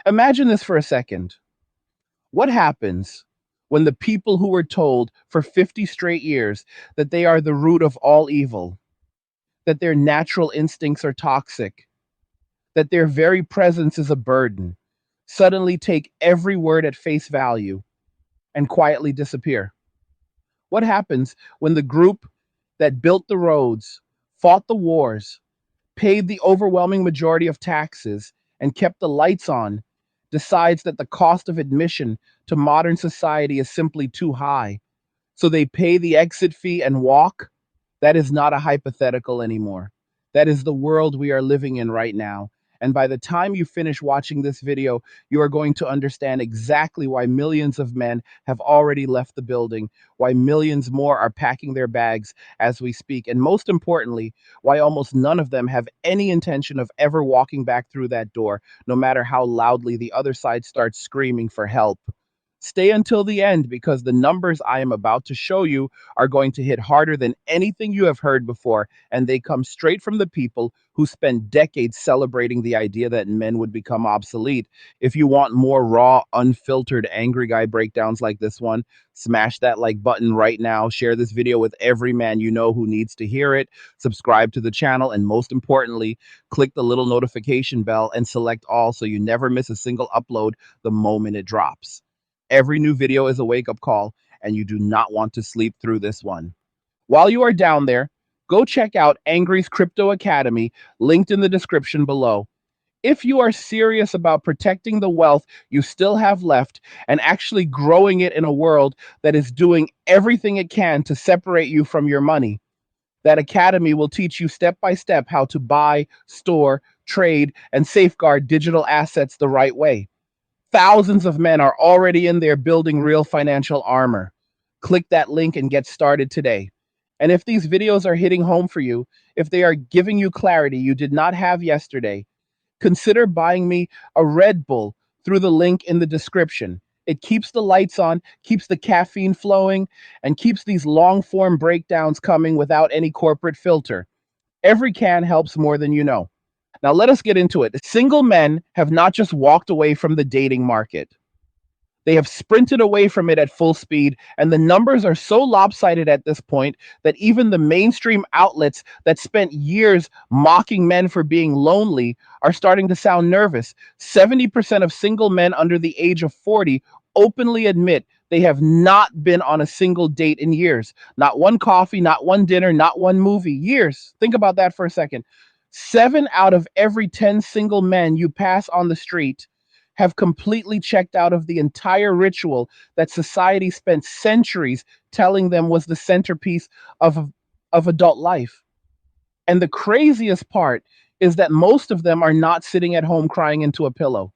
Imagine this for a second. What happens when the people who were told for 50 straight years that they are the root of all evil, that their natural instincts are toxic, that their very presence is a burden, suddenly take every word at face value and quietly disappear? What happens when the group that built the roads, fought the wars, paid the overwhelming majority of taxes, and kept the lights on decides that the cost of admission to modern society is simply too high? So they pay the exit fee and walk? That is not a hypothetical anymore. That is the world we are living in right now. And by the time you finish watching this video, you are going to understand exactly why millions of men have already left the building, why millions more are packing their bags as we speak, and most importantly, why almost none of them have any intention of ever walking back through that door, no matter how loudly the other side starts screaming for help. Stay until the end because the numbers I am about to show you are going to hit harder than anything you have heard before, and they come straight from the people who spent decades celebrating the idea that men would become obsolete. If you want more raw, unfiltered, angry guy breakdowns like this one, smash that like button right now. Share this video with every man you know who needs to hear it. Subscribe to the channel, and most importantly, click the little notification bell and select all so you never miss a single upload the moment it drops. Every new video is a wake-up call, and you do not want to sleep through this one. While you are down there, go check out Angry's Crypto Academy, linked in the description below. If you are serious about protecting the wealth you still have left and actually growing it in a world that is doing everything it can to separate you from your money, that academy will teach you step by step how to buy, store, trade, and safeguard digital assets the right way. Thousands of men are already in there building real financial armor. Click that link and get started today. And if these videos are hitting home for you, if they are giving you clarity you did not have yesterday, consider buying me a Red Bull through the link in the description. It keeps the lights on, keeps the caffeine flowing, and keeps these long form breakdowns coming without any corporate filter. Every can helps more than you know. Now let us get into it. Single men have not just walked away from the dating market. They have sprinted away from it at full speed, and the numbers are so lopsided at this point that even the mainstream outlets that spent years mocking men for being lonely are starting to sound nervous. 70% of single men under the age of 40 openly admit they have not been on a single date in years. Not one coffee, not one dinner, not one movie. Years. Think about that for a second. 7 out of every 10 single men you pass on the street have completely checked out of the entire ritual that society spent centuries telling them was the centerpiece of adult life. And the craziest part is that most of them are not sitting at home crying into a pillow.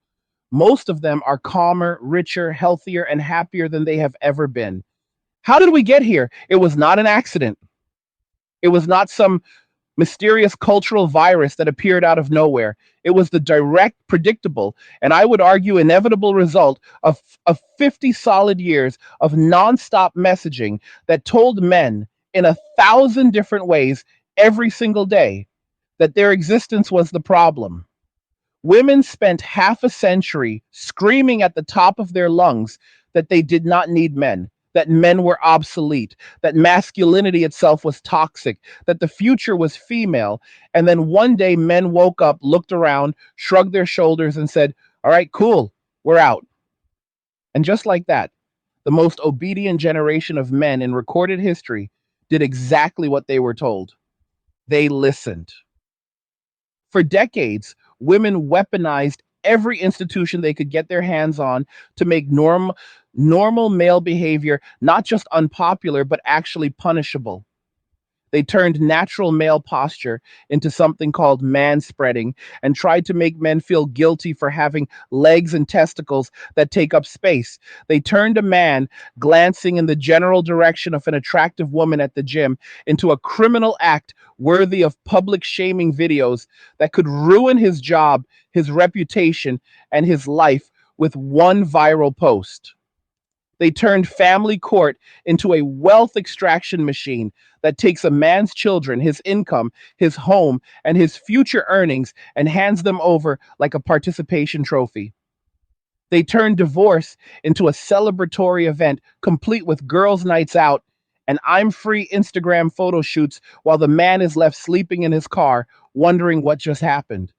Most of them are calmer, richer, healthier, and happier than they have ever been. How did we get here? It was not an accident. It was not some mysterious cultural virus that appeared out of nowhere. It was the direct, predictable, and I would argue inevitable result of 50 solid years of nonstop messaging that told men in 1,000 different ways every single day that their existence was the problem. Women spent half a century screaming at the top of their lungs that they did not need men, that men were obsolete, that masculinity itself was toxic, that the future was female. And then one day men woke up, looked around, shrugged their shoulders, and said, "All right, cool, we're out." And just like that, the most obedient generation of men in recorded history did exactly what they were told. They listened. For decades, women weaponized every institution they could get their hands on to make normal male behavior not just unpopular, but actually punishable. They turned natural male posture into something called manspreading and tried to make men feel guilty for having legs and testicles that take up space. They turned a man glancing in the general direction of an attractive woman at the gym into a criminal act worthy of public shaming videos that could ruin his job, his reputation, and his life with one viral post. They turned family court into a wealth extraction machine that takes a man's children, his income, his home, and his future earnings and hands them over like a participation trophy. They turned divorce into a celebratory event complete with girls' nights out and I'm free Instagram photo shoots while the man is left sleeping in his car, wondering what just happened.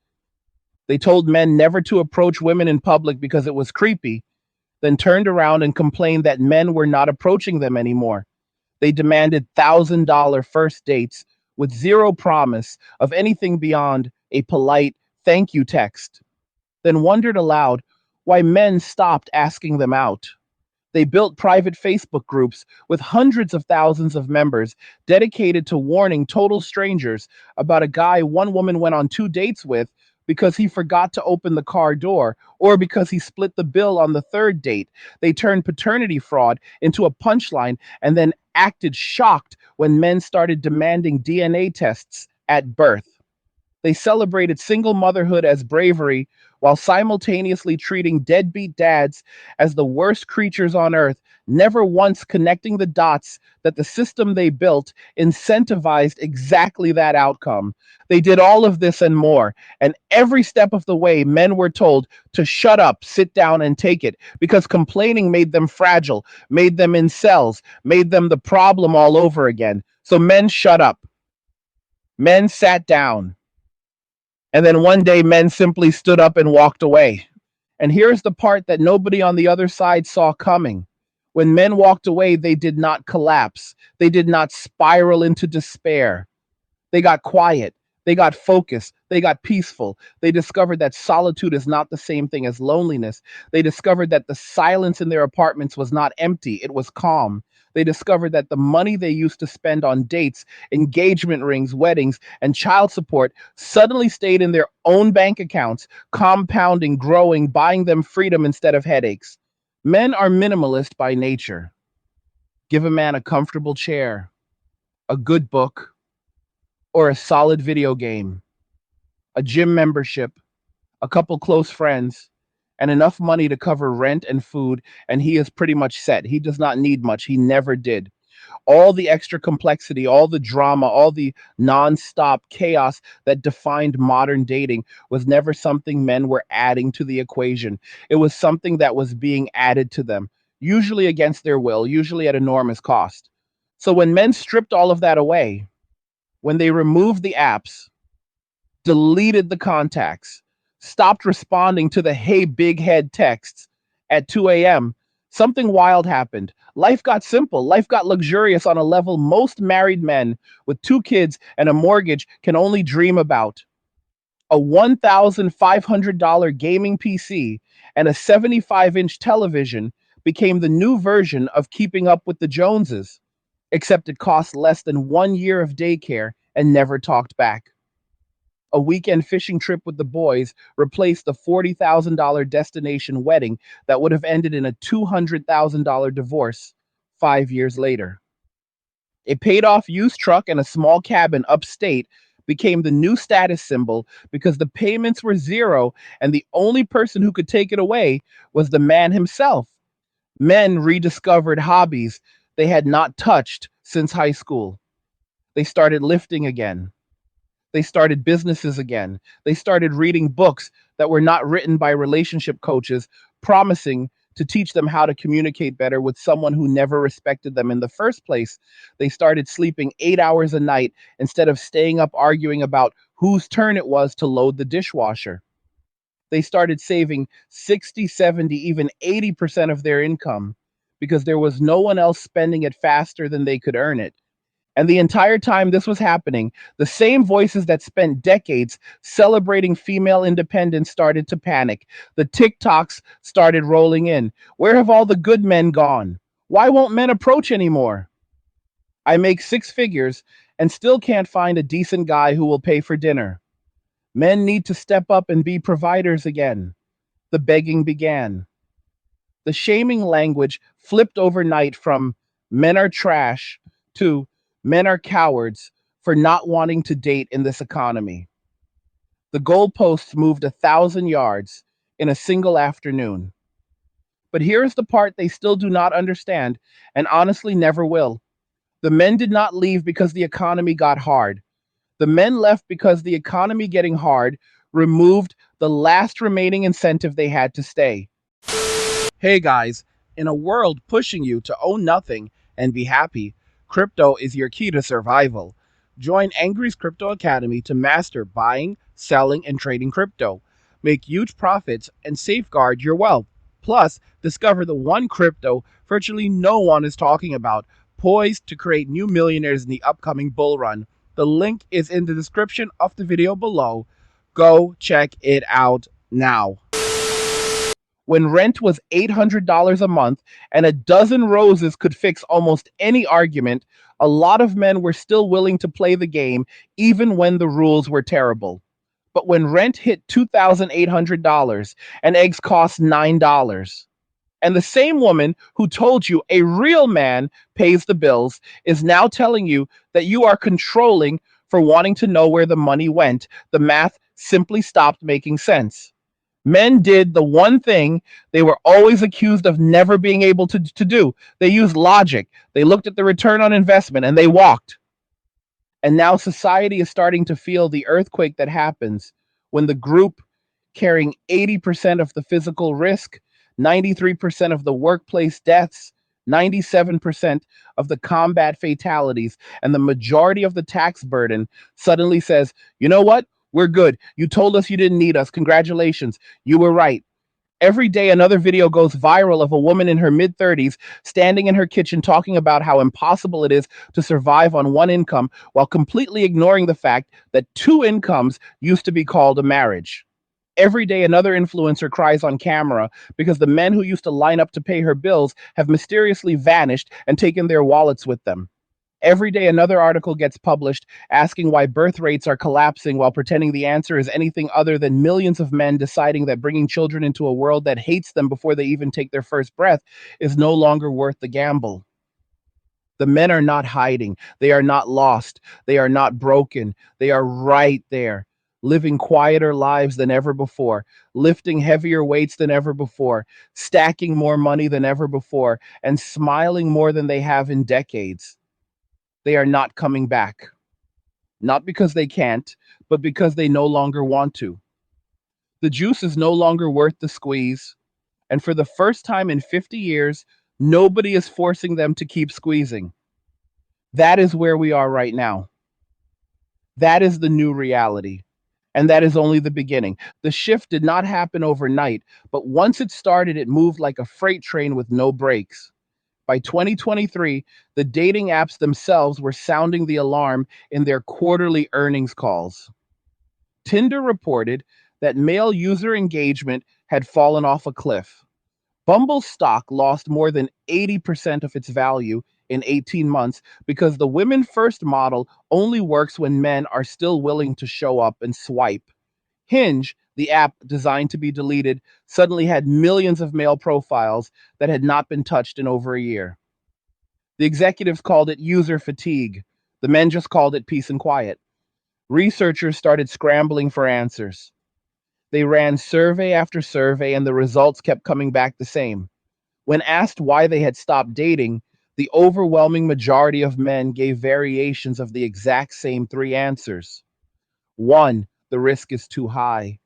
They told men never to approach women in public because it was creepy, then turned around and complained that men were not approaching them anymore. They demanded $1,000 first dates with zero promise of anything beyond a polite thank you text, then wondered aloud why men stopped asking them out. They built private Facebook groups with hundreds of thousands of members dedicated to warning total strangers about a guy one woman went on 2 dates with because he forgot to open the car door or because he split the bill on the third date. They turned paternity fraud into a punchline and then acted shocked when men started demanding DNA tests at birth. They celebrated single motherhood as bravery while simultaneously treating deadbeat dads as the worst creatures on earth, never once connecting the dots that the system they built incentivized exactly that outcome. They did all of this and more, and every step of the way, men were told to shut up, sit down, and take it because complaining made them fragile, made them incels, made them the problem all over again. So men shut up, men sat down. And then one day, men simply stood up and walked away. And here's the part that nobody on the other side saw coming. When men walked away, they did not collapse, they did not spiral into despair. They got quiet. They got focused. They got peaceful. They discovered that solitude is not the same thing as loneliness. They discovered that the silence in their apartments was not empty, it was calm. They discovered that the money they used to spend on dates, engagement rings, weddings, and child support suddenly stayed in their own bank accounts, compounding, growing, buying them freedom instead of headaches. Men are minimalist by nature. Give a man a comfortable chair, a good book, or a solid video game, a gym membership, a couple close friends, and enough money to cover rent and food, and he is pretty much set. He does not need much. He never did. All the extra complexity, all the drama, all the nonstop chaos that defined modern dating was never something men were adding to the equation. It was something that was being added to them, usually against their will, usually at enormous cost. So when men stripped all of that away, when they removed the apps, deleted the contacts, stopped responding to the hey big head texts at 2 a.m., something wild happened. Life got simple. Life got luxurious on a level most married men with 2 kids and a mortgage can only dream about. A $1,500 gaming PC and a 75-inch television became the new version of keeping up with the Joneses, except it cost less than 1 year of daycare and never talked back. A weekend fishing trip with the boys replaced the $40,000 destination wedding that would have ended in a $200,000 divorce 5 years later. A paid off used truck and a small cabin upstate became the new status symbol because the payments were zero and the only person who could take it away was the man himself. Men rediscovered hobbies they had not touched since high school. They started lifting again. They started businesses again. They started reading books that were not written by relationship coaches, promising to teach them how to communicate better with someone who never respected them in the first place. They started sleeping 8 hours a night instead of staying up arguing about whose turn it was to load the dishwasher. They started saving 60, 70, even 80% of their income because there was no one else spending it faster than they could earn it. And the entire time this was happening, the same voices that spent decades celebrating female independence started to panic. The TikToks started rolling in. Where have all the good men gone? Why won't men approach anymore? I make 6 figures and still can't find a decent guy who will pay for dinner. Men need to step up and be providers again. The begging began. The shaming language flipped overnight from men are trash to men are cowards for not wanting to date in this economy. The goalposts moved 1,000 yards in a single afternoon. But here's the part they still do not understand and honestly never will. The men did not leave because the economy got hard. The men left because the economy getting hard removed the last remaining incentive they had to stay. Hey guys, in a world pushing you to own nothing and be happy, crypto is your key to survival. Join Angry's Crypto Academy to master buying, selling, and trading crypto. Make huge profits and safeguard your wealth. Plus, discover the one crypto virtually no one is talking about, poised to create new millionaires in the upcoming bull run. The link is in the description of the video below. Go check it out now. When rent was $800 a month and a dozen roses could fix almost any argument, a lot of men were still willing to play the game even when the rules were terrible. But when rent hit $2,800 and eggs cost $9, and the same woman who told you a real man pays the bills is now telling you that you are controlling for wanting to know where the money went, the math simply stopped making sense. Men did the one thing they were always accused of never being able to do. They used logic. They looked at the return on investment and they walked. And now society is starting to feel the earthquake that happens when the group carrying 80% of the physical risk, 93% of the workplace deaths, 97% of the combat fatalities, and the majority of the tax burden suddenly says, you know what? We're good. You told us you didn't need us. Congratulations. You were right. Every day, another video goes viral of a woman in her mid 30s standing in her kitchen talking about how impossible it is to survive on one income while completely ignoring the fact that two incomes used to be called a marriage. Every day, another influencer cries on camera because the men who used to line up to pay her bills have mysteriously vanished and taken their wallets with them. Every day, another article gets published asking why birth rates are collapsing while pretending the answer is anything other than millions of men deciding that bringing children into a world that hates them before they even take their first breath is no longer worth the gamble. The men are not hiding. They are not lost. They are not broken. They are right there, living quieter lives than ever before, lifting heavier weights than ever before, stacking more money than ever before, and smiling more than they have in decades. They are not coming back. Not because they can't, but because they no longer want to. The juice is no longer worth the squeeze. And for the first time in 50 years, nobody is forcing them to keep squeezing. That is where we are right now. That is the new reality. And that is only the beginning. The shift did not happen overnight, but once it started, it moved like a freight train with no brakes. By 2023, the dating apps themselves were sounding the alarm in their quarterly earnings calls. Tinder reported that male user engagement had fallen off a cliff. Bumble's stock lost more than 80% of its value in 18 months because the women first model only works when men are still willing to show up and swipe. Hinge, the app designed to be deleted, suddenly had millions of male profiles that had not been touched in over a year. The executives called it user fatigue. The men just called it peace and quiet. Researchers started scrambling for answers. They ran survey after survey, and the results kept coming back the same. When asked why they had stopped dating, the overwhelming majority of men gave variations of the exact same three answers. 1, the risk is too high.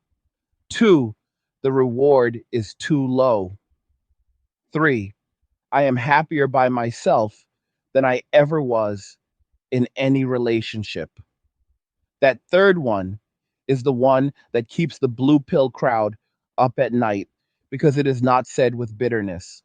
2, the reward is too low. 3, I am happier by myself than I ever was in any relationship. That third one is the one that keeps the blue pill crowd up at night because it is not said with bitterness.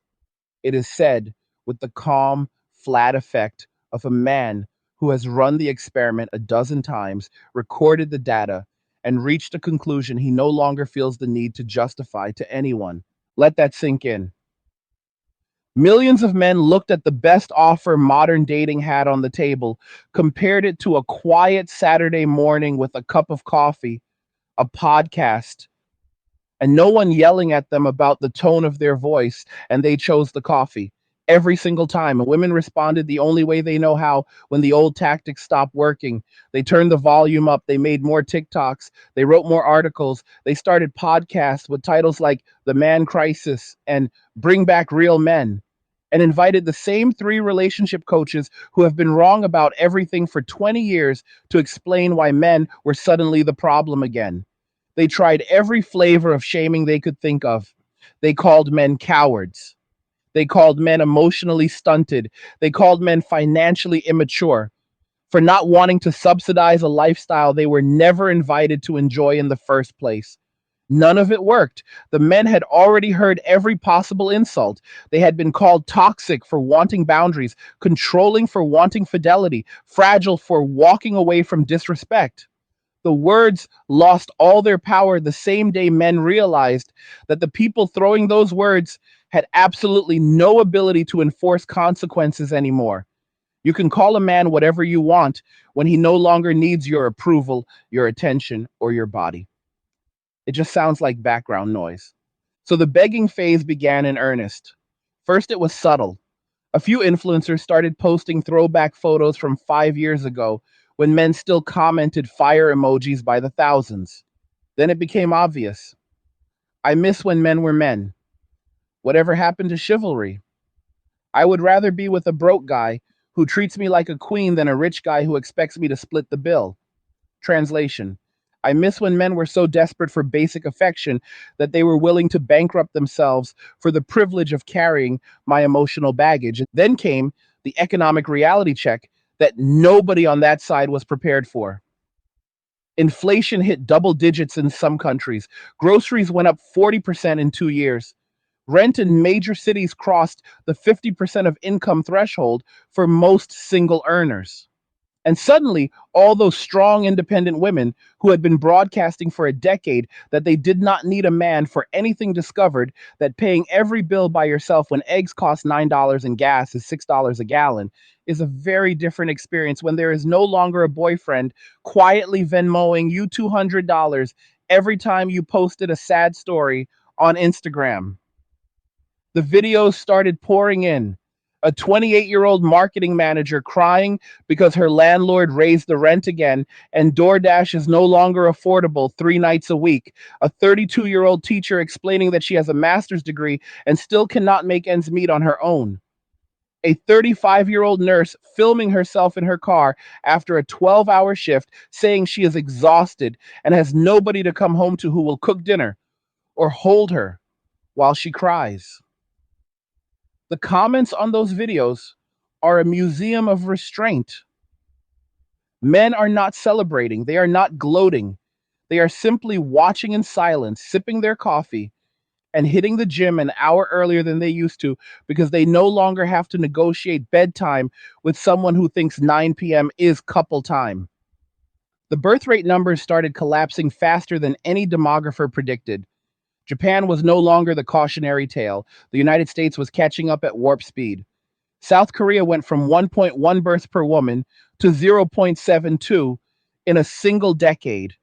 It is said with the calm, flat effect of a man who has run the experiment a dozen times, recorded the data, and reached a conclusion he no longer feels the need to justify to anyone. Let that sink in. Millions of men looked at the best offer modern dating had on the table, compared it to a quiet Saturday morning with a cup of coffee, a podcast, and no one yelling at them about the tone of their voice, and they chose the coffee every single time. And women responded the only way they know how when the old tactics stopped working. They turned the volume up, they made more TikToks, they wrote more articles, they started podcasts with titles like The Man Crisis and Bring Back Real Men, and invited the same three relationship coaches who have been wrong about everything for 20 years to explain why men were suddenly the problem again. They tried every flavor of shaming they could think of. They called men cowards. They called men emotionally stunted. They called men financially immature for not wanting to subsidize a lifestyle they were never invited to enjoy in the first place. None of it worked. The men had already heard every possible insult. They had been called toxic for wanting boundaries, controlling for wanting fidelity, fragile for walking away from disrespect. The words lost all their power the same day men realized that the people throwing those words had absolutely no ability to enforce consequences anymore. You can call a man whatever you want when he no longer needs your approval, your attention, or your body. It just sounds like background noise. So the begging phase began in earnest. First, it was subtle. A few influencers started posting throwback photos from 5 years ago when men still commented fire emojis by the thousands. Then it became obvious. I miss when men were men. Whatever happened to chivalry? I would rather be with a broke guy who treats me like a queen than a rich guy who expects me to split the bill. Translation: I miss when men were so desperate for basic affection that they were willing to bankrupt themselves for the privilege of carrying my emotional baggage. Then came the economic reality check that nobody on that side was prepared for. Inflation hit double digits in some countries. Groceries went up 40% in 2 years. Rent in major cities crossed the 50% of income threshold for most single earners. And suddenly, all those strong, independent women who had been broadcasting for a decade that they did not need a man for anything discovered that paying every bill by yourself when eggs cost $9 and gas is $6 a gallon is a very different experience when there is no longer a boyfriend quietly Venmoing you $200 every time you posted a sad story on Instagram. The videos started pouring in. A 28-year-old marketing manager crying because her landlord raised the rent again and DoorDash is no longer affordable 3 nights a week. A 32-year-old teacher explaining that she has a master's degree and still cannot make ends meet on her own. A 35-year-old nurse filming herself in her car after a 12-hour shift saying she is exhausted and has nobody to come home to who will cook dinner or hold her while she cries. The comments on those videos are a museum of restraint. Men are not celebrating, they are not gloating. They are simply watching in silence, sipping their coffee, and hitting the gym an hour earlier than they used to because they no longer have to negotiate bedtime with someone who thinks 9 p.m. is couple time. The birth rate numbers started collapsing faster than any demographer predicted. Japan was no longer the cautionary tale. The United States was catching up at warp speed. South Korea went from 1.1 births per woman to 0.72 in a single decade.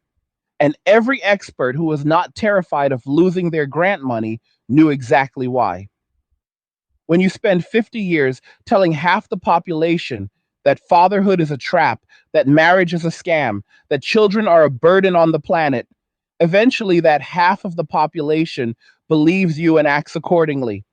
And every expert who was not terrified of losing their grant money knew exactly why. When you spend 50 years telling half the population that fatherhood is a trap, that marriage is a scam, that children are a burden on the planet, eventually that half of the population believes you and acts accordingly.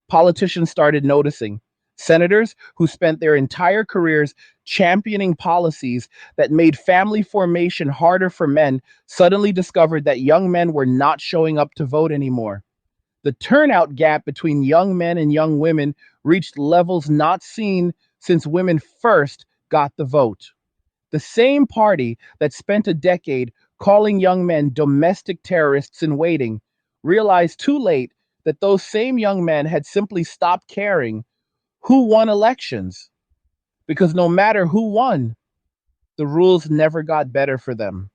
Politicians started noticing. Senators who spent their entire careers championing policies that made family formation harder for men suddenly discovered that young men were not showing up to vote anymore. The turnout gap between young men and young women reached levels not seen since women first got the vote. The same party that spent a decade calling young men domestic terrorists in waiting realized too late that those same young men had simply stopped caring who won elections, because no matter who won, the rules never got better for them.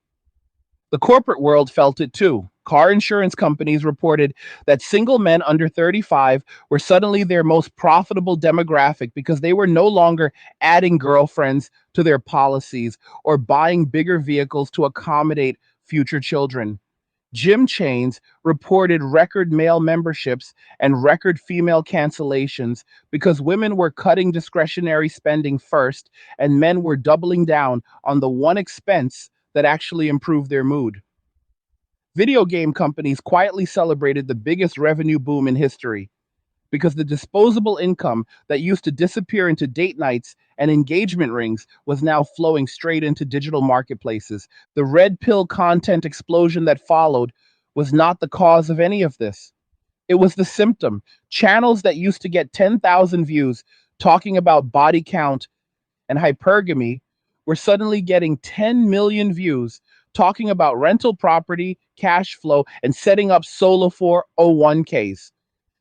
The corporate world felt it too. Car insurance companies reported that single men under 35 were suddenly their most profitable demographic because they were no longer adding girlfriends to their policies or buying bigger vehicles to accommodate future children. Gym chains reported record male memberships and record female cancellations because women were cutting discretionary spending first and men were doubling down on the one expense that actually improved their mood. Video game companies quietly celebrated the biggest revenue boom in history because the disposable income that used to disappear into date nights and engagement rings was now flowing straight into digital marketplaces. The red pill content explosion that followed was not the cause of any of this. It was the symptom. Channels that used to get 10,000 views talking about body count and hypergamy were suddenly getting 10 million views talking about rental property, cash flow, and setting up solo 401ks.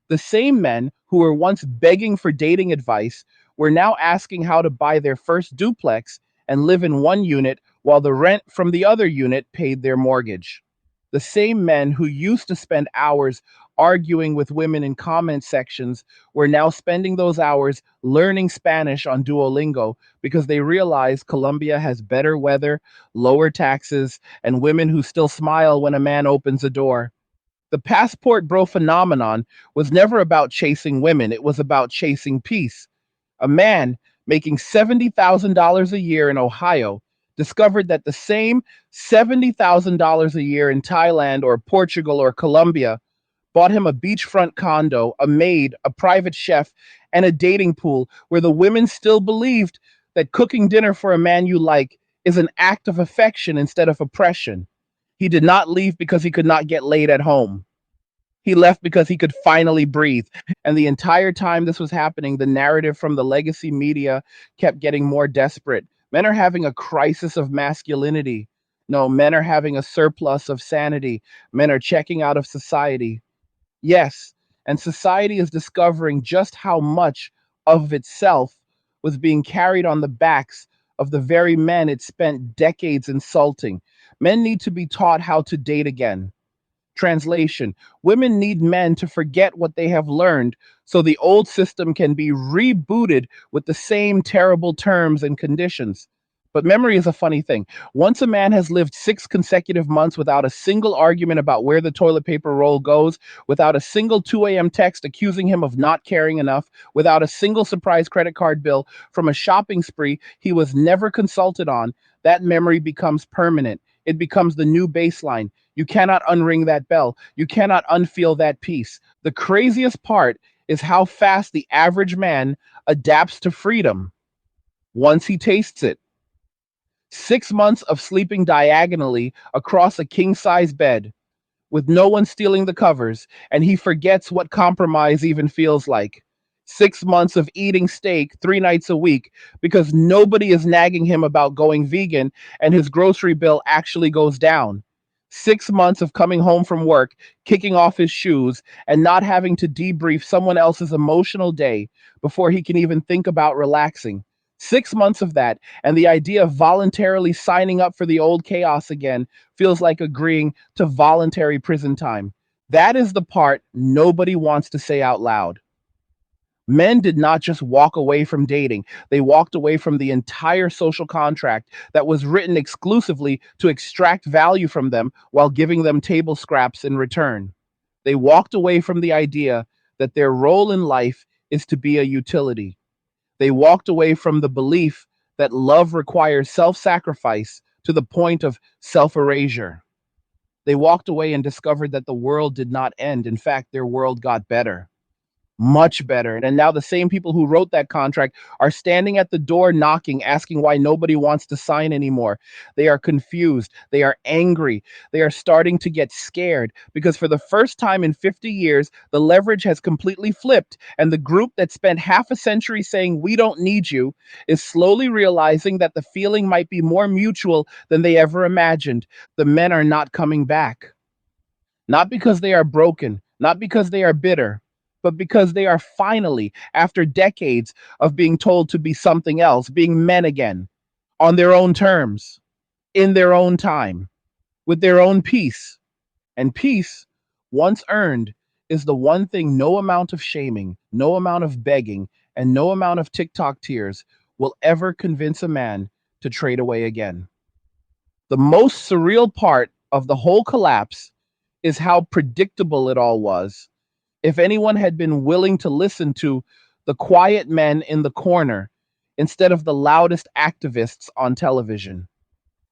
The same men who were once begging for dating advice were now asking how to buy their first duplex and live in one unit while the rent from the other unit paid their mortgage. The same men who used to spend hours arguing with women in comment sections were now spending those hours learning Spanish on Duolingo because they realized Colombia has better weather, lower taxes, and women who still smile when a man opens a door. The passport bro phenomenon was never about chasing women, it was about chasing peace. A man making $70,000 a year in Ohio discovered that the same $70,000 a year in Thailand or Portugal or Colombia bought him a beachfront condo, a maid, a private chef, and a dating pool where the women still believed that cooking dinner for a man you like is an act of affection instead of oppression. He did not leave because he could not get laid at home. He left because he could finally breathe. And the entire time this was happening, the narrative from the legacy media kept getting more desperate. Men are having a crisis of masculinity. No, men are having a surplus of sanity. Men are checking out of society. Yes, and society is discovering just how much of itself was being carried on the backs of the very men it spent decades insulting. Men need to be taught how to date again. Translation: women need men to forget what they have learned so the old system can be rebooted with the same terrible terms and conditions. But memory is a funny thing. Once a man has lived 6 consecutive months without a single argument about where the toilet paper roll goes, without a single 2 a.m. text accusing him of not caring enough, without a single surprise credit card bill from a shopping spree he was never consulted on, that memory becomes permanent. It becomes the new baseline. You cannot unring that bell. You cannot unfeel that peace. The craziest part is how fast the average man adapts to freedom once he tastes it. 6 months of sleeping diagonally across a king size bed with no one stealing the covers, and he forgets what compromise even feels like. 6 months of eating steak 3 nights a week because nobody is nagging him about going vegan and his grocery bill actually goes down. 6 months of coming home from work, kicking off his shoes, and not having to debrief someone else's emotional day before he can even think about relaxing. 6 months of that, and the idea of voluntarily signing up for the old chaos again feels like agreeing to voluntary prison time. That is the part nobody wants to say out loud. Men did not just walk away from dating, they walked away from the entire social contract that was written exclusively to extract value from them while giving them table scraps in return. They walked away from the idea that their role in life is to be a utility. They walked away from the belief that love requires self sacrifice to the point of self erasure. They walked away and discovered that the world did not end. In fact, their world got better, much better. And now the same people who wrote that contract are standing at the door knocking, asking why nobody wants to sign anymore. They are confused. They are angry. They are starting to get scared because for the first time in 50 years, the leverage has completely flipped. And the group that spent half a century saying, we don't need you, is slowly realizing that the feeling might be more mutual than they ever imagined. The men are not coming back. Not because they are broken, not because they are bitter, but because they are finally, after decades of being told to be something else, being men again, on their own terms, in their own time, with their own peace. And peace, once earned, is the one thing no amount of shaming, no amount of begging, and no amount of TikTok tears will ever convince a man to trade away again. The most surreal part of the whole collapse is how predictable it all was. If anyone had been willing to listen to the quiet men in the corner instead of the loudest activists on television.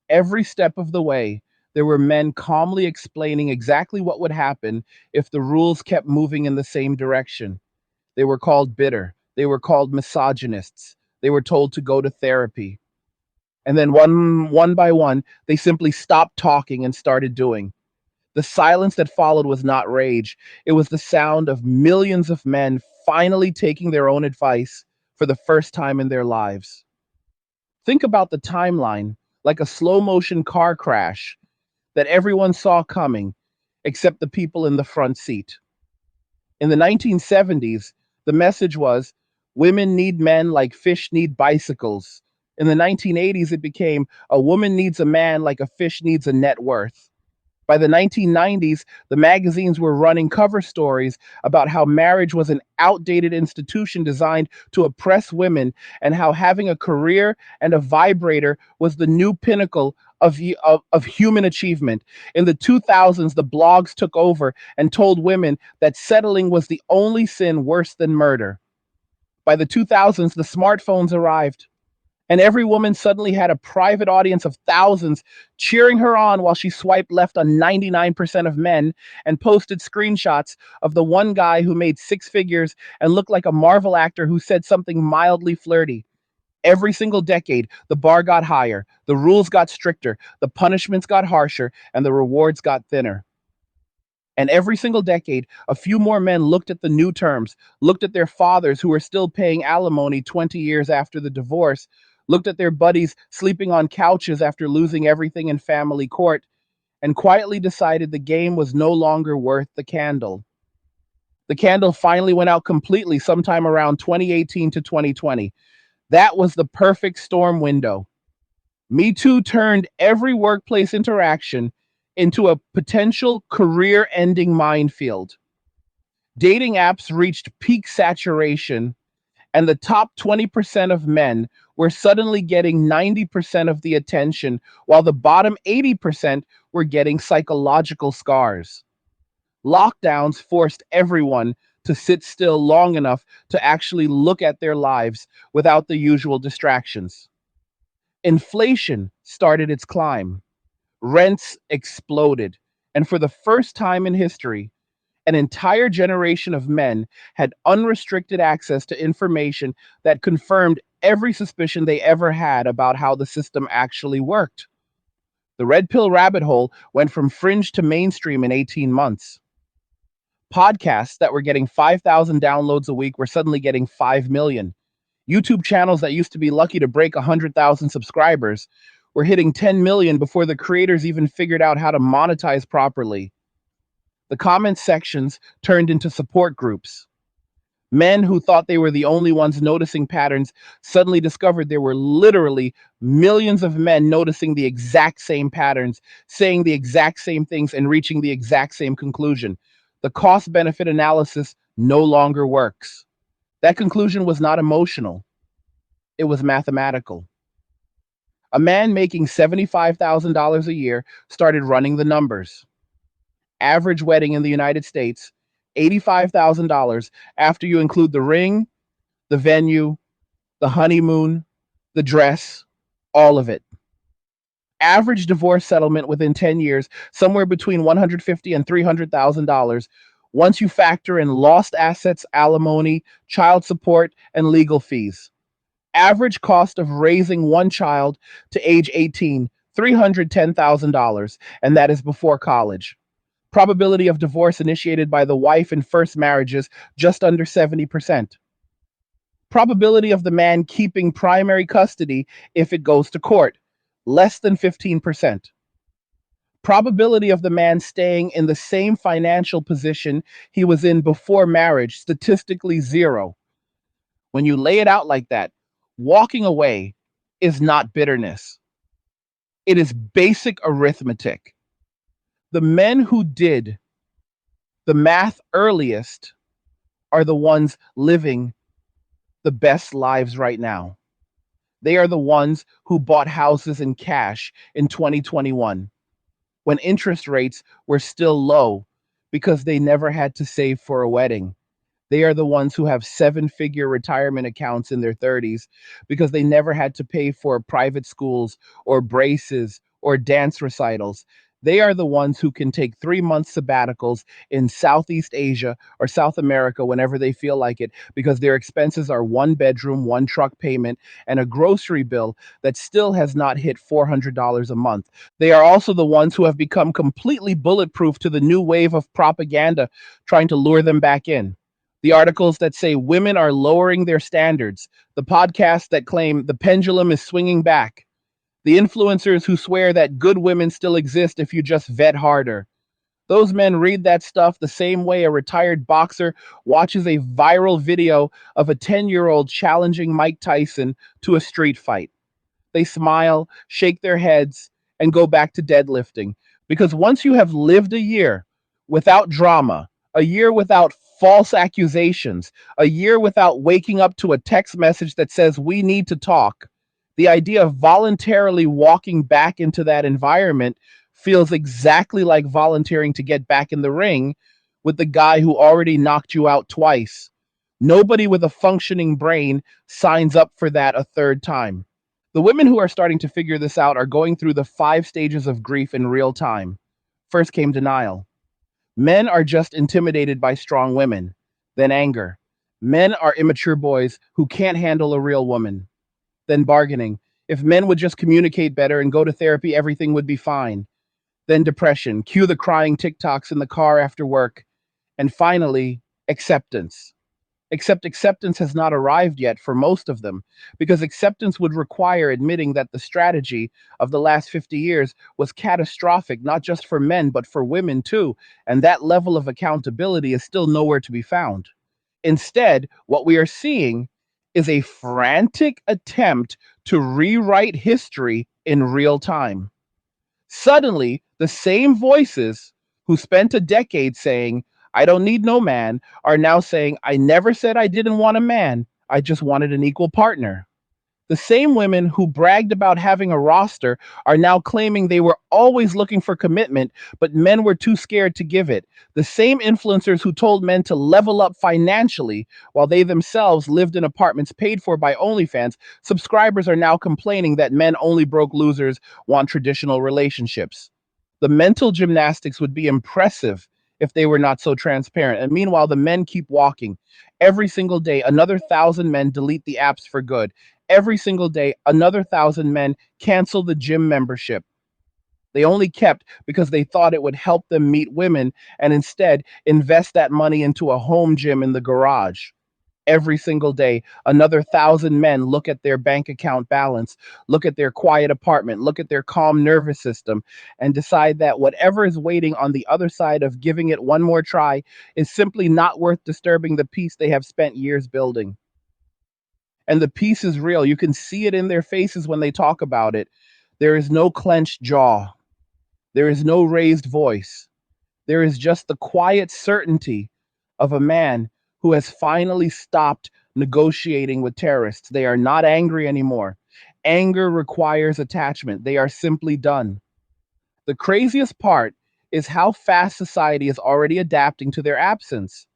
Every step of the way, there were men calmly explaining exactly what would happen if the rules kept moving in the same direction. They were called bitter. They were called misogynists. They were told to go to therapy. And then one by one, they simply stopped talking and started doing. The silence that followed was not rage, it was the sound of millions of men finally taking their own advice for the first time in their lives. Think about the timeline like a slow motion car crash that everyone saw coming except the people in the front seat. In the 1970s, the message was women need men like fish need bicycles. In the 1980s, it became a woman needs a man like a fish needs a net worth. By the 1990s, the magazines were running cover stories about how marriage was an outdated institution designed to oppress women and how having a career and a vibrator was the new pinnacle of human achievement. In the 2000s, the blogs took over and told women that settling was the only sin worse than murder. By the 2000s, the smartphones arrived and every woman suddenly had a private audience of thousands cheering her on while she swiped left on 99% of men and posted screenshots of the one guy who made six figures and looked like a Marvel actor who said something mildly flirty. Every single decade, the bar got higher, the rules got stricter, the punishments got harsher, and the rewards got thinner. And every single decade, a few more men looked at the new terms, looked at their fathers who were still paying alimony 20 years after the divorce, looked at their buddies sleeping on couches after losing everything in family court, and quietly decided the game was no longer worth the candle. The candle finally went out completely sometime around 2018 to 2020. That was the perfect storm window. Me Too turned every workplace interaction into a potential career ending minefield. Dating apps reached peak saturation, and the top 20% of men were suddenly getting 90% of the attention, while the bottom 80% were getting psychological scars. Lockdowns forced everyone to sit still long enough to actually look at their lives without the usual distractions. Inflation started its climb. Rents exploded. And for the first time in history, an entire generation of men had unrestricted access to information that confirmed every suspicion they ever had about how the system actually worked. The red pill rabbit hole went from fringe to mainstream in 18 months. Podcasts that were getting 5,000 downloads a week were suddenly getting 5 million. YouTube channels that used to be lucky to break 100,000 subscribers were hitting 10 million before the creators even figured out how to monetize properly. The comment sections turned into support groups. Men who thought they were the only ones noticing patterns suddenly discovered there were literally millions of men noticing the exact same patterns, saying the exact same things, and reaching the exact same conclusion. The cost benefit analysis no longer works. That conclusion was not emotional, it was mathematical. A man making $75,000 a year started running the numbers. Average wedding in the United States, $85,000 after you include the ring, the venue, the honeymoon, the dress, all of it. Average divorce settlement within 10 years, somewhere between $150,000 and $300,000 once you factor in lost assets, alimony, child support, and legal fees. Average cost of raising one child to age 18, $310,000, and that is before college. Probability of divorce initiated by the wife in first marriages, just under 70%. Probability of the man keeping primary custody if it goes to court, less than 15%. Probability of the man staying in the same financial position he was in before marriage, statistically zero. When you lay it out like that, walking away is not bitterness. It is basic arithmetic. The men who did the math earliest are the ones living the best lives right now. They are the ones who bought houses in cash in 2021 when interest rates were still low because they never had to save for a wedding. They are the ones who have seven-figure retirement accounts in their 30s because they never had to pay for private schools or braces or dance recitals. They are the ones who can take 3 month sabbaticals in Southeast Asia or South America whenever they feel like it because their expenses are one bedroom, one truck payment, and a grocery bill that still has not hit $400 a month. They are also the ones who have become completely bulletproof to the new wave of propaganda trying to lure them back in. The articles that say women are lowering their standards, the podcasts that claim the pendulum is swinging back, the influencers who swear that good women still exist if you just vet harder. Those men read that stuff the same way a retired boxer watches a viral video of a 10-year-old challenging Mike Tyson to a street fight. They smile, shake their heads, and go back to deadlifting. Because once you have lived a year without drama, a year without false accusations, a year without waking up to a text message that says, we need to talk, the idea of voluntarily walking back into that environment feels exactly like volunteering to get back in the ring with the guy who already knocked you out twice. Nobody with a functioning brain signs up for that a third time. The women who are starting to figure this out are going through the 5 stages of grief in real time. First came denial. Men are just intimidated by strong women. Then anger. Men are immature boys who can't handle a real woman. Then bargaining. If men would just communicate better and go to therapy, everything would be fine. Then depression. Cue the crying TikToks in the car after work. And finally, acceptance. Except acceptance has not arrived yet for most of them, because acceptance would require admitting that the strategy of the last 50 years was catastrophic, not just for men, but for women too. And that level of accountability is still nowhere to be found. Instead, what we are seeing is a frantic attempt to rewrite history in real time. Suddenly, the same voices who spent a decade saying, I don't need no man, are now saying, I never said I didn't want a man. I just wanted an equal partner. The same women who bragged about having a roster are now claiming they were always looking for commitment, but men were too scared to give it. The same influencers who told men to level up financially while they themselves lived in apartments paid for by OnlyFans, subscribers are now complaining that men only broke losers want traditional relationships. The mental gymnastics would be impressive if they were not so transparent. And meanwhile, the men keep walking. Every single day, another 1,000 men delete the apps for good. Every single day, another 1,000 men cancel the gym membership they only kept because they thought it would help them meet women and instead invest that money into a home gym in the garage. Every single day, another 1,000 men look at their bank account balance, look at their quiet apartment, look at their calm nervous system, and decide that whatever is waiting on the other side of giving it one more try is simply not worth disturbing the peace they have spent years building. And the peace is real. You can see it in their faces when they talk about it. There is no clenched jaw, there is no raised voice. There is just the quiet certainty of a man who has finally stopped negotiating with terrorists. They are not angry anymore. Anger requires attachment. They are simply done. The craziest part is how fast society is already adapting to their absence.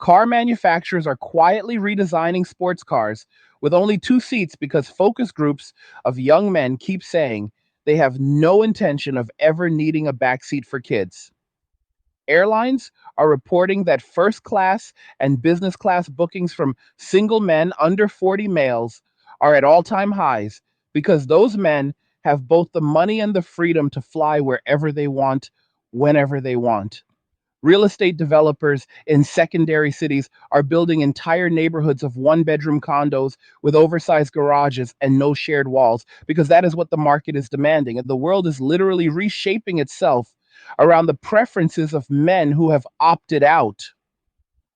Car manufacturers are quietly redesigning sports cars with only 2 seats because focus groups of young men keep saying they have no intention of ever needing a backseat for kids. Airlines are reporting that first class and business class bookings from single men under 40 males are at all time highs because those men have both the money and the freedom to fly wherever they want, whenever they want. Real estate developers in secondary cities are building entire neighborhoods of one-bedroom condos with oversized garages and no shared walls because that is what the market is demanding. And the world is literally reshaping itself around the preferences of men who have opted out.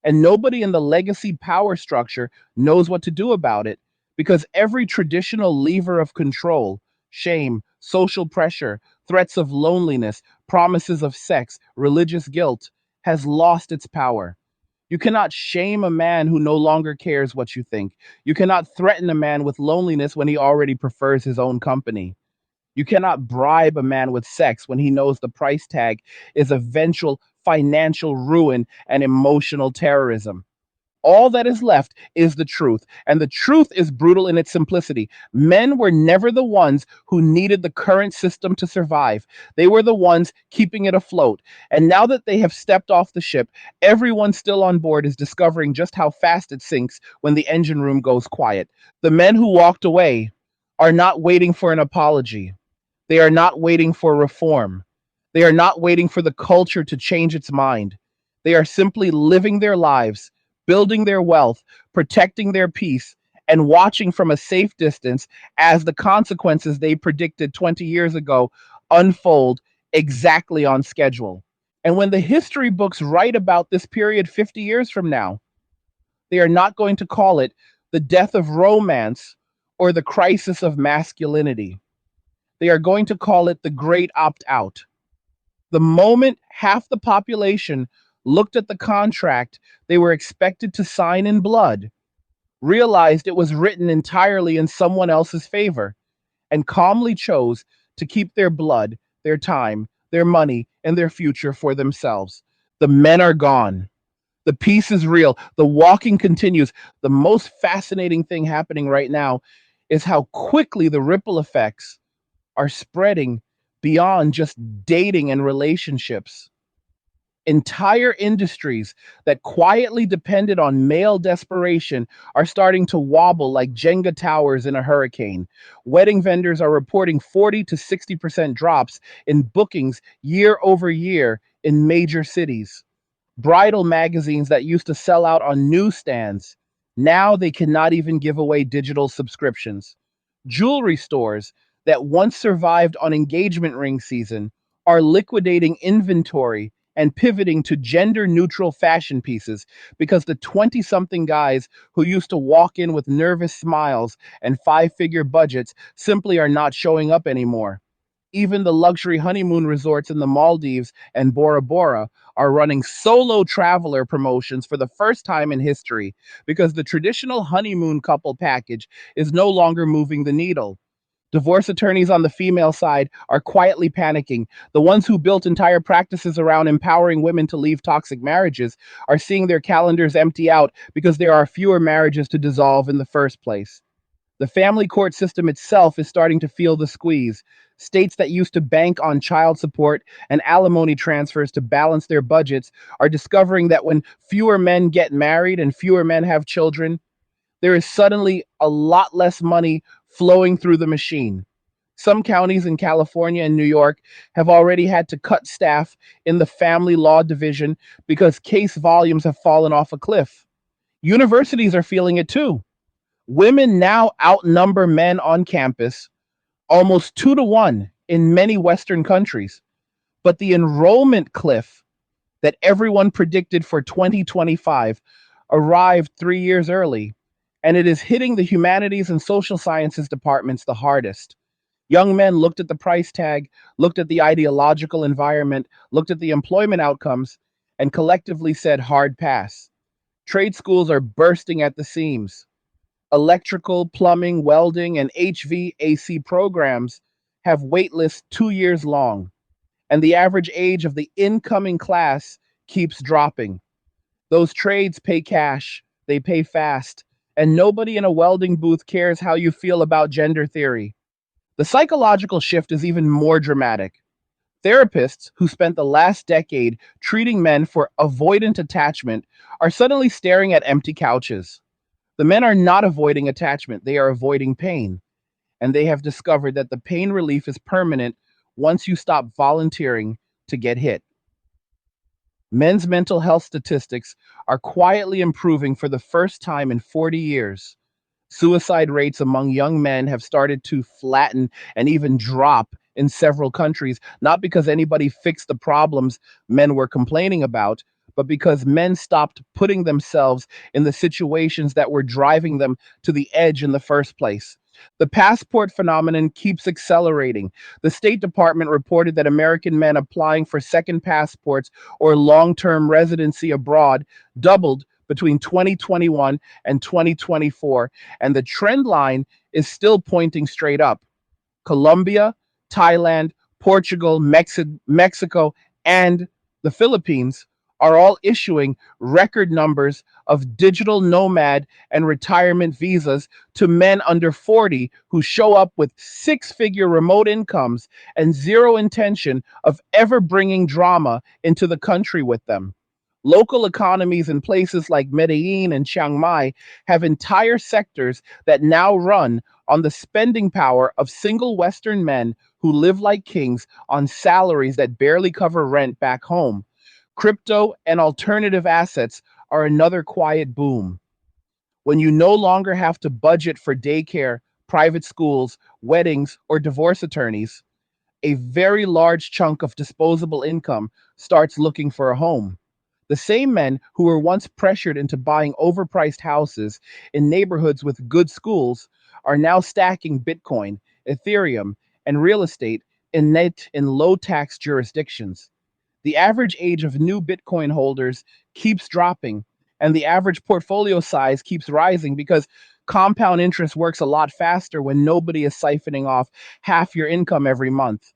And nobody in the legacy power structure knows what to do about it because every traditional lever of control, shame, social pressure, threats of loneliness, promises of sex, religious guilt, has lost its power. You cannot shame a man who no longer cares what you think. You cannot threaten a man with loneliness when he already prefers his own company. You cannot bribe a man with sex when he knows the price tag is eventual financial ruin and emotional terrorism. All that is left is the truth. And the truth is brutal in its simplicity. Men were never the ones who needed the current system to survive. They were the ones keeping it afloat. And now that they have stepped off the ship, everyone still on board is discovering just how fast it sinks when the engine room goes quiet. The men who walked away are not waiting for an apology. They are not waiting for reform. They are not waiting for the culture to change its mind. They are simply living their lives, building their wealth, protecting their peace, and watching from a safe distance as the consequences they predicted 20 years ago unfold exactly on schedule. And when the history books write about this period 50 years from now, they are not going to call it the death of romance or the crisis of masculinity. They are going to call it the great opt out. The moment half the population looked at the contract they were expected to sign in blood, realized it was written entirely in someone else's favor, and calmly chose to keep their blood, their time, their money, and their future for themselves. The men are gone. The peace is real. The walking continues. The most fascinating thing happening right now is how quickly the ripple effects are spreading beyond just dating and relationships. Entire industries that quietly depended on male desperation are starting to wobble like Jenga towers in a hurricane. Wedding vendors are reporting 40 to 60% drops in bookings year over year in major cities. Bridal magazines that used to sell out on newsstands, now they cannot even give away digital subscriptions. Jewelry stores that once survived on engagement ring season are liquidating inventory and pivoting to gender neutral fashion pieces because the 20 something guys who used to walk in with nervous smiles and five-figure budgets simply are not showing up anymore. Even the luxury honeymoon resorts in the Maldives and Bora Bora are running solo traveler promotions for the first time in history because the traditional honeymoon couple package is no longer moving the needle. Divorce attorneys on the female side are quietly panicking. The ones who built entire practices around empowering women to leave toxic marriages are seeing their calendars empty out because there are fewer marriages to dissolve in the first place. The family court system itself is starting to feel the squeeze. States that used to bank on child support and alimony transfers to balance their budgets are discovering that when fewer men get married and fewer men have children, there is suddenly a lot less money flowing through the machine. Some counties in California and New York have already had to cut staff in the family law division because case volumes have fallen off a cliff. Universities are feeling it too. Women now outnumber men on campus almost 2 to 1 in many Western countries. But the enrollment cliff that everyone predicted for 2025 arrived 3 years early, and it is hitting the humanities and social sciences departments the hardest. Young men looked at the price tag, looked at the ideological environment, looked at the employment outcomes, and collectively said hard pass. Trade schools are bursting at the seams. Electrical, plumbing, welding, and HVAC programs have wait lists 2 years long, and the average age of the incoming class keeps dropping. Those trades pay cash, they pay fast, and nobody in a welding booth cares how you feel about gender theory. The psychological shift is even more dramatic. Therapists who spent the last decade treating men for avoidant attachment are suddenly staring at empty couches. The men are not avoiding attachment, they are avoiding pain. And they have discovered that the pain relief is permanent once you stop volunteering to get hit. Men's mental health statistics are quietly improving for the first time in 40 years. Suicide rates among young men have started to flatten and even drop in several countries, not because anybody fixed the problems men were complaining about, but because men stopped putting themselves in the situations that were driving them to the edge in the first place. The passport phenomenon keeps accelerating. The State Department reported that American men applying for second passports or long term residency abroad doubled between 2021 and 2024, and the trend line is still pointing straight up. Colombia, Thailand, Portugal, Mexico, and the Philippines are all issuing record numbers of digital nomad and retirement visas to men under 40 who show up with six-figure remote incomes and zero intention of ever bringing drama into the country with them. Local economies in places like Medellin and Chiang Mai have entire sectors that now run on the spending power of single Western men who live like kings on salaries that barely cover rent back home. Crypto and alternative assets are another quiet boom. When you no longer have to budget for daycare, private schools, weddings, or divorce attorneys, a very large chunk of disposable income starts looking for a home. The same men who were once pressured into buying overpriced houses in neighborhoods with good schools are now stacking Bitcoin, Ethereum, and real estate in low tax jurisdictions. The average age of new Bitcoin holders keeps dropping, and the average portfolio size keeps rising because compound interest works a lot faster when nobody is siphoning off half your income every month.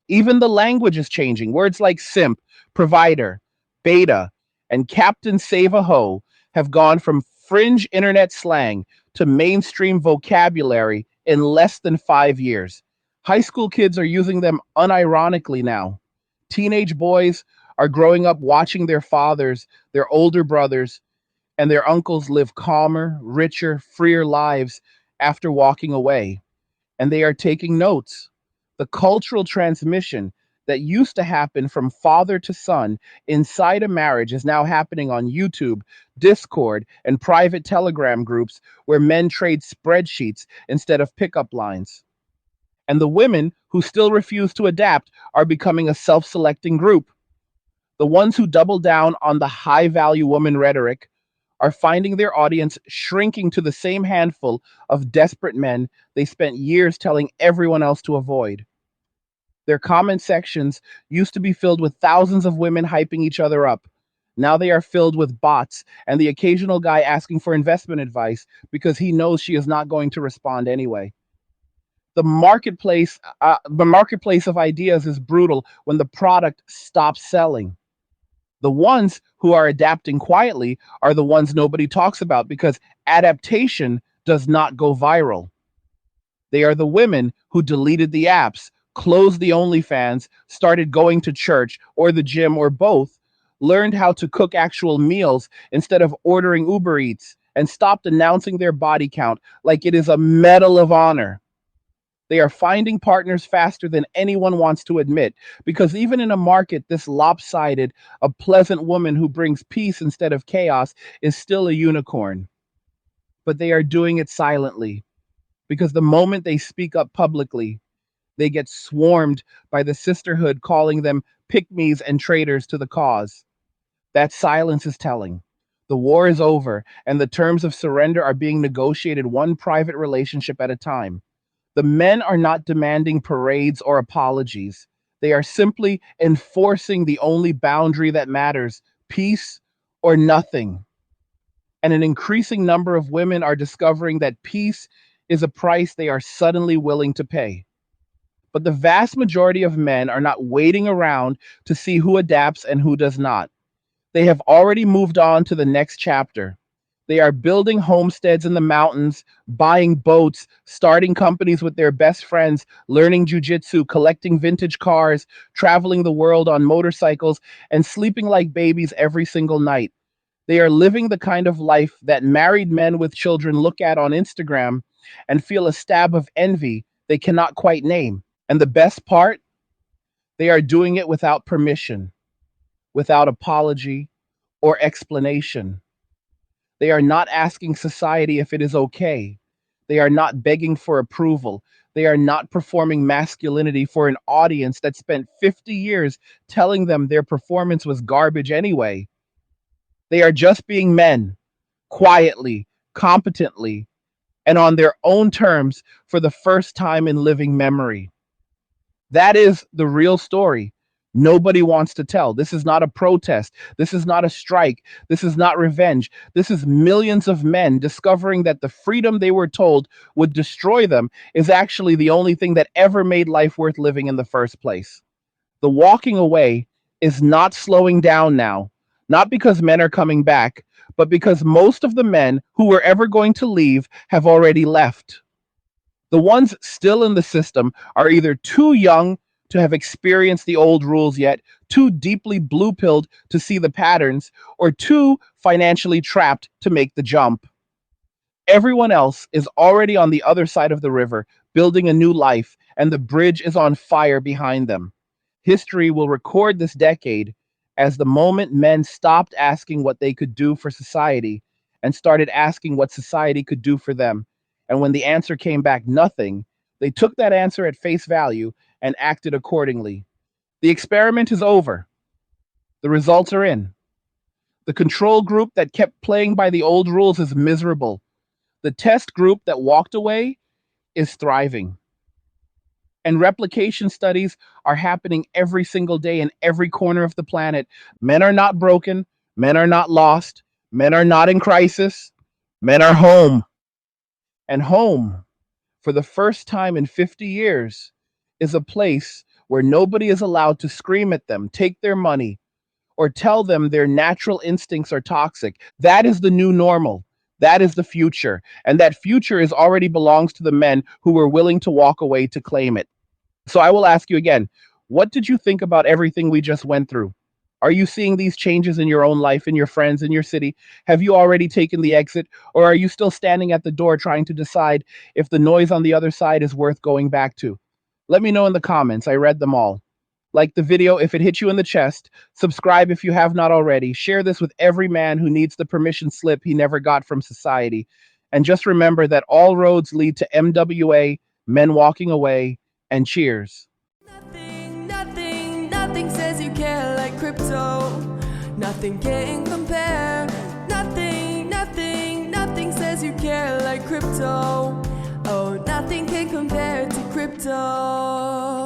Even the language is changing. Words like simp, provider, beta, and Captain Save a Ho have gone from fringe internet slang to mainstream vocabulary in less than 5 years. High school kids are using them unironically now. Teenage boys are growing up watching their fathers, their older brothers, and their uncles live calmer, richer, freer lives after walking away, and they are taking notes. The cultural transmission that used to happen from father to son inside a marriage is now happening on YouTube, Discord, and private Telegram groups where men trade spreadsheets instead of pickup lines. And the women who still refuse to adapt are becoming a self selecting group. The ones who double down on the high value woman rhetoric are finding their audience shrinking to the same handful of desperate men they spent years telling everyone else to avoid. Their comment sections used to be filled with thousands of women hyping each other up. Now they are filled with bots and the occasional guy asking for investment advice because he knows she is not going to respond anyway. The marketplace of ideas is brutal when the product stops selling. The ones who are adapting quietly are the ones nobody talks about because adaptation does not go viral. They are the women who deleted the apps, closed the OnlyFans, started going to church or the gym or both, learned how to cook actual meals instead of ordering Uber Eats, and stopped announcing their body count like it is a medal of honor. They are finding partners faster than anyone wants to admit, because even in a market this lopsided, a pleasant woman who brings peace instead of chaos is still a unicorn. But they are doing it silently, because the moment they speak up publicly, they get swarmed by the sisterhood calling them pygmies and traitors to the cause. That silence is telling. The war is over, and the terms of surrender are being negotiated one private relationship at a time. The men are not demanding parades or apologies. They are simply enforcing the only boundary that matters: peace or nothing. And an increasing number of women are discovering that peace is a price they are suddenly willing to pay. But the vast majority of men are not waiting around to see who adapts and who does not. They have already moved on to the next chapter. They are building homesteads in the mountains, buying boats, starting companies with their best friends, learning jujitsu, collecting vintage cars, traveling the world on motorcycles, and sleeping like babies every single night. They are living the kind of life that married men with children look at on Instagram and feel a stab of envy they cannot quite name. And the best part, they are doing it without permission, without apology or explanation. They are not asking society if it is okay. They are not begging for approval. They are not performing masculinity for an audience that spent 50 years telling them their performance was garbage anyway. They are just being men, quietly, competently, and on their own terms for the first time in living memory. That is the real story. Nobody wants to tell. This is not a protest. This is not a strike. This is not revenge. This is millions of men discovering that the freedom they were told would destroy them is actually the only thing that ever made life worth living in the first place. The walking away is not slowing down now, Not because men are coming back, but because most of the men who were ever going to leave have already left. The ones still in the system are either too young to have experienced the old rules yet, too deeply blue pilled to see the patterns, or too financially trapped to make the jump. Everyone else is already on the other side of the river, building a new life, and the bridge is on fire behind them. History will record this decade as the moment men stopped asking what they could do for society and started asking what society could do for them. And when the answer came back nothing, they took that answer at face value and acted accordingly. The experiment is over. The results are in. The control group that kept playing by the old rules is miserable. The test group that walked away is thriving. And replication studies are happening every single day in every corner of the planet. Men are not broken. Men are not lost. Men are not in crisis. Men are home. And home, for the first time in 50 years, is a place where nobody is allowed to scream at them, take their money, or tell them their natural instincts are toxic. That is the new normal. That is the future. And that future is already belongs to the men who were willing to walk away to claim it. So I will ask you again, what did you think about everything we just went through? Are you seeing these changes in your own life, in your friends, in your city? Have you already taken the exit, or are you still standing at the door trying to decide if the noise on the other side is worth going back to? Let me know in the comments. I read them all. Like the video if it hit you in the chest. Subscribe if you have not already. Share this with every man who needs the permission slip he never got from society. And just remember that all roads lead to MWA, men walking away, and cheers. Nothing says you care like crypto. Nothing can compare. Nothing says you care like crypto. Oh, nothing can compare to crypto.